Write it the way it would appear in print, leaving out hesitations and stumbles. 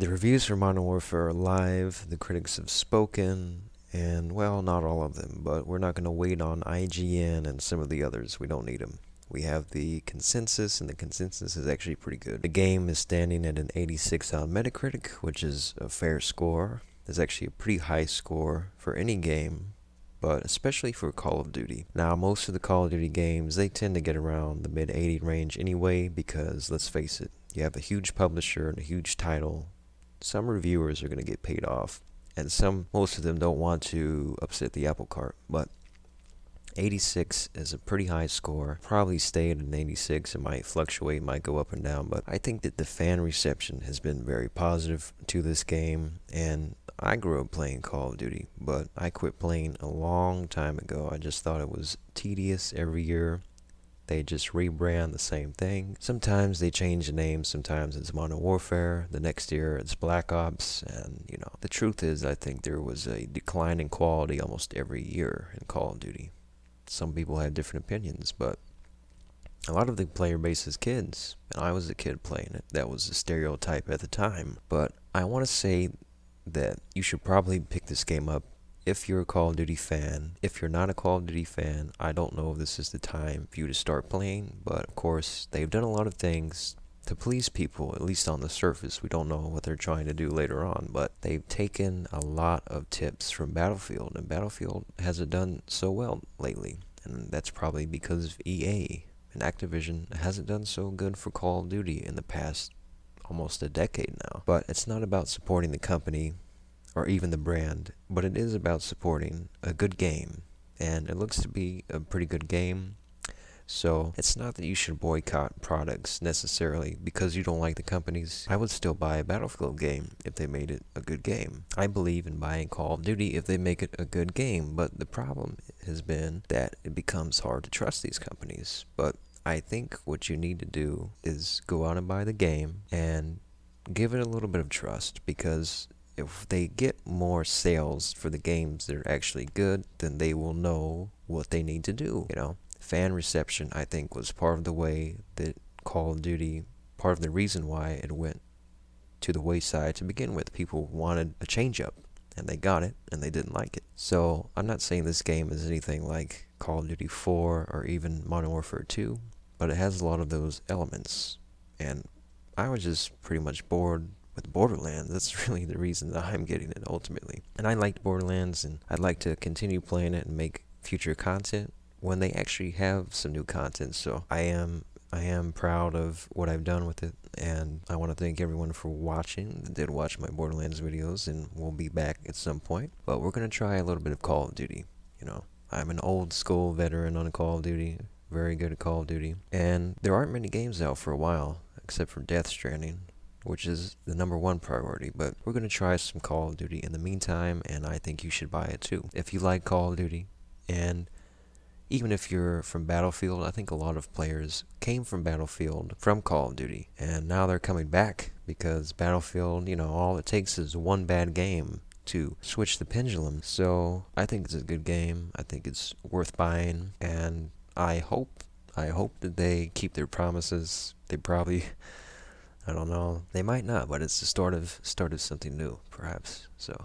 The reviews for Modern Warfare are live, the critics have spoken, and well, not all of them, but we're not going to wait on IGN and some of the others. We don't need them. We have the consensus, and the consensus is actually pretty good. The game is standing at an 86 on Metacritic, which is a fair score. It's actually a pretty high score for any game, but especially for Call of Duty. Now, most of the Call of Duty games, they tend to get around the mid 80 range anyway, because let's face it, you have a huge publisher and a huge title. Some reviewers are going to get paid off, and most of them don't want to upset the apple cart, but 86 is a pretty high score. Probably stay at an 86. It might fluctuate, might go up and down, but I think that the fan reception has been very positive to this game, and I grew up playing Call of Duty, but I quit playing a long time ago. I just thought it was tedious every year. They just rebrand the same thing. Sometimes they change the name, sometimes it's Modern Warfare, the next year it's Black Ops, and the truth is I think there was a decline in quality almost every year in Call of Duty. Some people have different opinions, but a lot of the player base is kids, and I was a kid playing it. That was the stereotype at the time. But I want to say that you should probably pick this game up if you're a Call of Duty fan. If you're not a Call of Duty fan, I don't know if this is the time for you to start playing, but of course, they've done a lot of things to please people, at least on the surface. We don't know what they're trying to do later on, but they've taken a lot of tips from Battlefield, and Battlefield hasn't done so well lately, and that's probably because of EA, and Activision hasn't done so good for Call of Duty in the past almost a decade now. But it's not about supporting the company or even the brand, but it is about supporting a good game, and it looks to be a pretty good game. So it's not that you should boycott products necessarily because you don't like the companies. I would still buy a Battlefield game if they made it a good game. I believe in buying Call of Duty if they make it a good game, but the problem has been that it becomes hard to trust these companies. But I think what you need to do is go out and buy the game and give it a little bit of trust, because if they get more sales for the games that are actually good, then they will know what they need to do. Fan reception, I think, was part of the way that Call of Duty, part of the reason why it went to the wayside to begin with. People wanted a change up, and they got it, and they didn't like it. So I'm not saying this game is anything like Call of Duty 4 or even Modern Warfare 2, but it has a lot of those elements, and I was just pretty much bored with Borderlands. That's really the reason that I'm getting it ultimately. And I liked Borderlands, and I'd like to continue playing it and make future content when they actually have some new content. So I am proud of what I've done with it, and I want to thank everyone for watching that did watch my Borderlands videos, and we'll be back at some point. But we're going to try a little bit of Call of Duty. I'm an old school veteran on Call of Duty, very good at Call of Duty, and there aren't many games out for a while, except for Death Stranding, which is the #1 priority. But we're going to try some Call of Duty in the meantime, and I think you should buy it too. If you like Call of Duty, and even if you're from Battlefield, I think a lot of players came from Battlefield from Call of Duty, and now they're coming back because Battlefield, all it takes is one bad game to switch the pendulum. So I think it's a good game. I think it's worth buying, and I hope that they keep their promises. They probably, I don't know, they might not, but it's the start of something new, perhaps. So